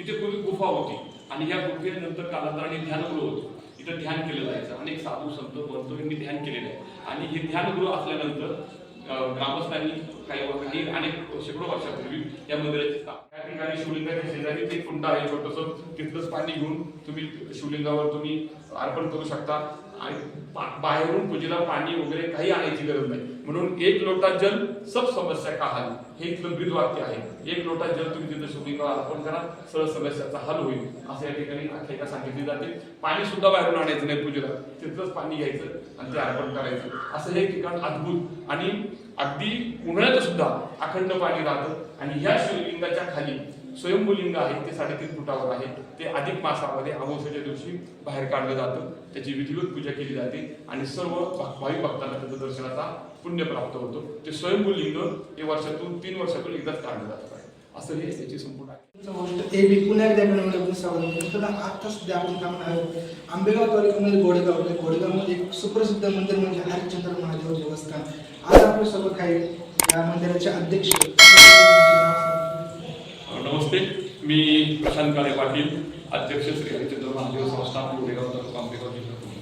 इथे पूर्वी गुफा होती आणि या गुफेनंतर कालांतराने ध्यानगृह होतं. इथं ध्यान केलं जायचं. अनेक साधू संत महंत यांनी ध्यान केलेलं आहे आणि हे ध्यानगृह असल्यानंतर ग्रामस्थांनी काही अनेक शेकडो वर्षापूर्वी या मंदिराची स्थापना. या ठिकाणी शिवलिंगाच्या शेजारी एक कुंड आहे छोटंसं, तिथलंच पाणी घेऊन तुम्ही शिवलिंगावर तुम्ही अर्पण करू शकता आणि बाहेरून पूजेला पाणी वगैरे काही आणायची गरज नाही. म्हणून एक लोटा जल सब समस्या का हल, हे इथलं ब्रीद वाक्य आहे. एक लोटा जल तुम्ही तिथं शिवलिंगावर अर्पण करा, सर्व समस्याचा हल होईल असं या ठिकाणी आख्यायिका सांगितली जाते. पाणी सुद्धा बाहेरून आणायचं नाही पूजेला, तिथलंच पाणी घ्यायचं आणि ते अर्पण करायचं. असं हे ठिकाण अद्भुत आणि अगदी उन्हाळ्यात सुद्धा अखंड पाणी राहतं. आणि ह्या शिवलिंगाच्या खाली स्वयंभूलिंग आहे, ते 3.5 फुटावर आहे. ते अधिक मासामध्ये अमावस्येच्या दिवशी बाहेर काढलं जातं, त्याची विधिवत पूजा केली जाते आणि सर्व भाविक भक्तांना त्याच्या दर्शनाचा पुण्य प्राप्त होतो. ते स्वयंभूलिंग हे वर्षातून 3 वर्षातून एकदाच काढलं जातं असं हे त्याची संपूर्ण आहे. पुन्हा एकदा आता सध्या आपण काम आंबेगाव तालुक्यामध्ये घोडेगावमध्ये एक सुप्रसिद्ध मंदिर म्हणजे हरिश्चंद्र महादेव देवस्थान. आज आपल्या सोबत काही या मंदिराचे अध्यक्ष. नमस्ते, मी प्रशांत काळे पाटील, अध्यक्ष श्री हरिश्चंद्र महादेव संस्थान घोडेगाव तालुका आंबेगाव जिल्हा पुणे.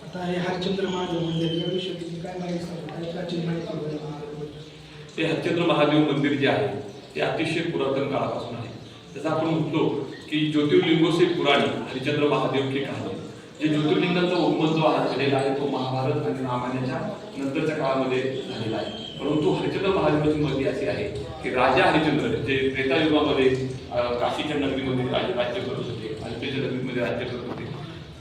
आता हे हरिश्चंद्र महादेव मंदिर याविषयी तुम्ही काय माहिती ते हरिश्चंद्र महादेव मंदिर जे आहे ते अतिशय पुरातन काळापासून आहे. जसं आपण म्हटलो की ज्योतिर्लिंगो से पुराणी हरिश्चंद्र महादेव की कहाणी. जे ज्योतिर्लिंगाचा उगम जो झालेला आहे तो महाभारत आणि रामायणाच्या नंतरच्या काळामध्ये झालेला आहे. परंतु हरिश्चंद्र महादेवाची महती अशी आहे की राजा हरिश्चंद्र जे त्रेतायुगामध्ये काशीच्या नगरीमध्ये राज्य करत होते, अयोध्येच्या नगरीमध्ये राज्य करत होते,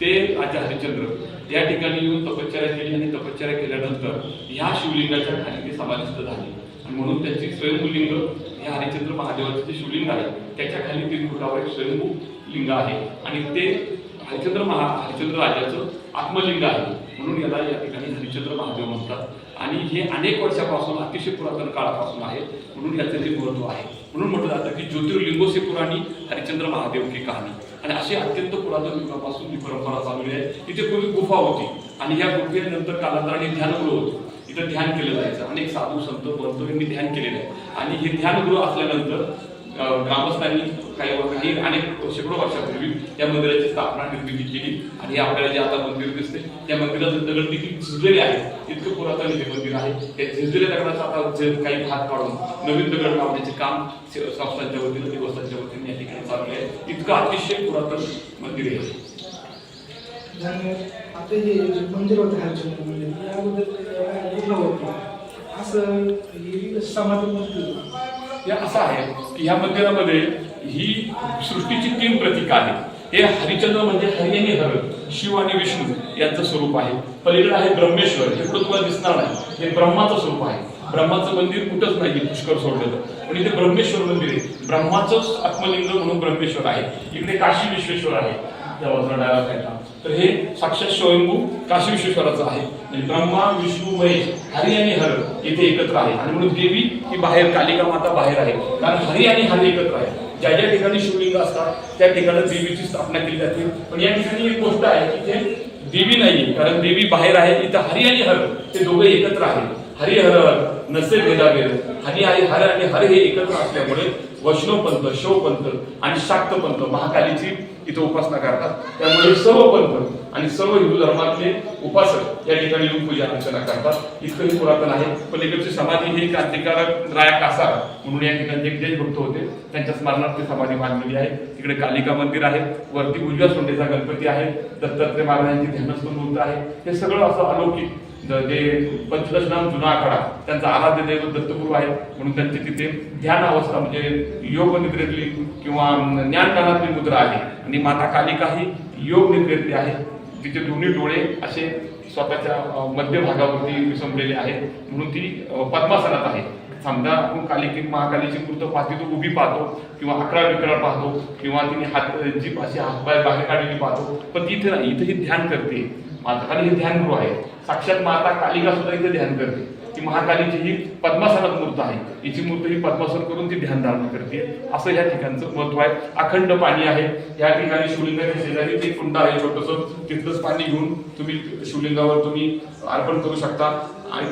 ते राजा हरिश्चंद्र या ठिकाणी येऊन तपश्चर्या केली आणि तपश्चर्या केल्यानंतर ह्या शिवलिंगाच्या खाली ते समाधिस्थ झाले आणि म्हणून त्यांची स्वयंभूलिंग हे हरिश्चंद्र महादेवाचे जे शिवलिंग आहे त्याच्या खाली 3 फुटावर एक स्वयंभू लिंग आहे आणि ते हरिश्चंद्र राजाचं आत्मलिंग आहे. म्हणून याला या ठिकाणी हरिश्चंद्र महादेव म्हणतात आणि हे अनेक वर्षापासून अतिशय पुरातन काळापासून आहे. म्हणून याचं ते महत्व आहे. म्हणून म्हटलं जातं की ज्योतिर्लिंगो से पुराणी हरिश्चंद्र महादेव की कहाणी. आणि अशी अत्यंत पुरातन युगापासून ही परंपरा चालवली आहे. इथे पूर्वी गुफा होती आणि या गुफेनंतर कालांतराने ध्यानगृह होतं. इथं ध्यान केलं जायचं. अनेक साधू संत महंत यांनी ध्यान केलेलं आहे आणि हे ध्यानगृह असल्यानंतर ग्रामस्थांनी काही अनेक शेकडो वर्षापूर्वी या मंदिराची स्थापना निर्मिती केली आणि आपल्याला जे आता मंदिर दिसते त्या मंदिराचं दगड देखील झिजलेले आहे. इतकं पुरातन हे मंदिर आहे. त्या झिजलेल्या दगडाचा आता काही भाग काढून नवीन दगड लावण्याचे काम संस्थांच्या वतीनं देवस्थानच्या वतीने या ठिकाणी चालू आहे. इतकं अतिशय पुरातन मंदिर आहे. आता हे मंदिर होतं हरिश्चंद्र मंदिर याबद्दल असं समाज हे असं आहे की ह्या मंदिरामध्ये ही सृष्टीची 3 प्रतीक आहेत. हे हरिश्चंद्र म्हणजे हरी आणि हर, शिव आणि विष्णू यांचं स्वरूप आहे. पलीकडे आहे ब्रह्मेश्वर, हे कुठं तुम्हाला दिसणार नाही, हे ब्रह्माचं स्वरूप आहे. ब्रह्माचं मंदिर कुठंच नाही पुष्कर सोडलेलं, पण इथे ब्रह्मेश्वर मंदिर आहे. ब्रह्माचंच आत्मलिंग म्हणून ब्रह्मेश्वर आहे. इकडे काशी विश्वेश्वर आहे त्या बाजूला साईडला. तर हे साक्षात स्वयंभू काशी विश्वेश्वराचं आहे. म्हणजे ब्रह्मा विष्णू महेश हरी आणि हर इथे एकत्र आहे आणि म्हणून देवी ही बाहेर, कालिका माता बाहेर आहे. कारण हरी आणि हर एकत्र आहे. ज्या ज्या ठिकाणी शिवलिंग असतात त्या ठिकाणी देवीची स्थापना केली जाते. पण या ठिकाणी एक गोष्ट आहे की ते देवी नाही, कारण देवी बाहेर आहे. इथं हरी आणि हर ते दोघे एकत्र आहेत. हरी हर नसे भेदाभेद, हरी आणि हर हे एकत्र असल्यामुळे वैष्णव पंथ, शैव पंथ आणि शाक्त पंथ महाकालीची इथं उपासना करतात. त्यामुळे सर्व पंथ आणि सर्व हिंदू धर्मातले उपासक या ठिकाणी येऊन पूजा अर्चना करतात. इतकंही पुरातन आहे. पलीकडची समाधी ही क्रांतिकारक राया कासार म्हणून या ठिकाणी एक देशभक्त होते, त्यांच्या स्मरणार्थ समाधी बांधलेली आहे. तिकडे कालिका मंदिर आहे, वरती उजव्या सोंडेचा गणपती आहे, दत्तात्रय महाराजांची ध्यानस्थ मूर्त आहे. हे सगळं असं अलौकिक जे पंचदशनाम जुना आखाडा त्यांचा आराध्य दैवत दत्तगुरू आहे. म्हणून त्यांची तिथे ध्यान अवस्था म्हणजे योग निद्रेतली किंवा ज्ञानदानातली मुद्रा आहे. आणि माता कालिका ही योग निद्रेतली आहे. तिचे दोन्ही डोळे असे स्वतःच्या मध्य भागावरती विसंबलेले आहेत म्हणून ती पद्मासनात आहे. समजा आपण महाकालीची मूर्त पाहतो तो उभी पाहतो किंवा 11 विकराळ पाहतो किंवा तिने हात जीप अशी हातबाहेर बाहेर काढलेली पाहतो, पण तिथे नाही, इथे ही ध्यान करते माता. आणि हे ध्यानगृह आहे. साक्षात माता कालिका सुद्धा इथे ध्यान करते. ती महाकालीची ही पद्मासनात मूर्त आहे. हिची मूर्त ही पद्मासन करून ती ध्यान धारणा करते. असं या ठिकाणचं महत्व आहे. अखंड पाणी आहे. या ठिकाणी शिवलिंगाच्या शेजारी एक कुंड आहे छोटंसं, तिथलंच पाणी घेऊन तुम्ही शिवलिंगावर तुम्ही अर्पण करू शकता. आणि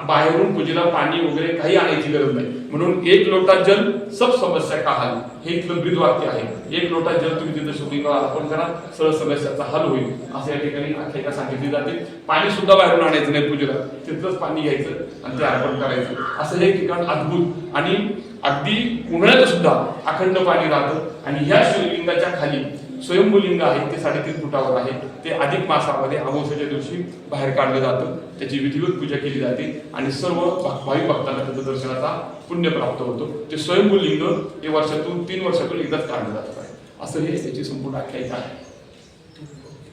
बाहेरून पूजेला पाणी वगैरे काही आणायची गरज नाही. म्हणून 1 लोटा जल सब समस्या का हल, हे इथलं ब्रीद वाक्य आहे. 1 लोटा जल तुम्ही तिथे शिवलिंगावर अर्पण करा, सर्व समस्याचा हल होईल असं या ठिकाणी आख्यायिका सांगितली जाते. पाणी सुद्धा बाहेरून आणायचं नाही पूजेला, तिथलंच पाणी घ्यायचं आणि ते अर्पण करायचं. असं हे ठिकाण अद्भुत आणि अगदी उन्हाळ्यात सुद्धा अखंड पाणी राहतं. आणि ह्या शिवलिंगाच्या खाली स्वयंभूलिंग आहे, ते 3.5 फुटावर आहे. ते अधिक मासामध्ये अमावस्येच्या दिवशी बाहेर काढलं जातं, त्याची विधिवत पूजा केली जाते आणि सर्व भाविक भक्तांना त्याचं दर्शनाचा पुण्य प्राप्त होतो. ते स्वयंभूलिंग हे वर्षातून 3 वर्षातून एकदाच काढलं जातं आहे. असं हे त्याची संपूर्ण आख्यायिका आहे.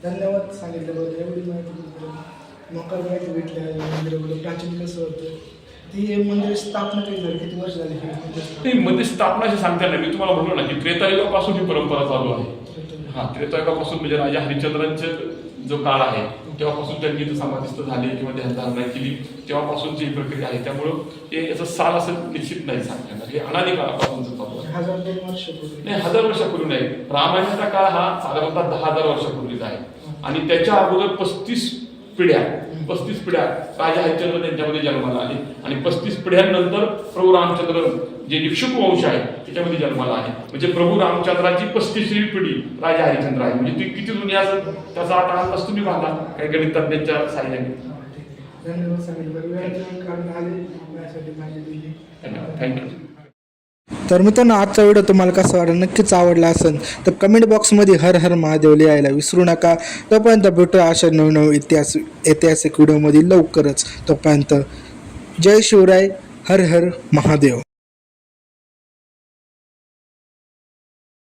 धन्यवाद सांगितल्याबद्दल. एवढी माहिती मोकार माहिती भेटली आहे. मंदिराबद्दल प्राचीन कसं होतं, ती मंदिर स्थापना कधी झाली, किती वर्ष झाली? नाही, मंदिर स्थापना अशी सांगता नाही. मी तुम्हाला म्हणलो ना की त्रेतायुगापासून ही परंपरा चालू आहे. त्रेतायुगापासून म्हणजे राजा हरिश्चंद्रांचे जो काळ आहे तेव्हापासून त्यांनी इथं समाधिस्थ झाले किंवा ध्यानधारणा केली, तेव्हापासूनची ही प्रक्रिया आहे. त्यामुळं हे याचं साल असं निश्चित नाही सांगता येणार. हे अनादी काळापासून चालू आहे. 1000-2 वर्षापूर्वी नाही, 1000 वर्षापूर्वी नाही. रामायणाचा काळ हा साधारणतः 10,000 वर्षापूर्वीचा आहे. आणि त्याच्या अगोदर 35 पिढ्या राजा हरिश्चंद्र त्यांच्यामध्ये जन्माला आले. आणि 35 पिढ्यांनंतर प्रभू रामचंद्र जे इक्ष्वाकू वंश आहे त्याच्यामध्ये जन्माला आहे. म्हणजे प्रभू रामचंद्राची 35वी पिढी राजा हरिश्चंद्र आहे. म्हणजे ती किती जुनी असेल त्याचा आता अंदाज तुम्ही बांधा काही गणित तज्ञांच्या साह्याने. धन्यवाद सांगितलं. वेळाचं कारण आले माझ्यासाठी माहिती दिली. धन्यवाद, थँक्यू. तर मित्रांनो, आजचा व्हिडिओ तुम्हाला कसा वाटला, नक्कीच आवडला असेल तर कमेंट बॉक्समध्ये हर हर महादेव लिहायला विसरू नका. तोपर्यंत भेटू अशा नवनवीन ऐतिहासिक व्हिडिओमध्ये लवकरच. तोपर्यंत जय शिवराय, हर हर महादेव.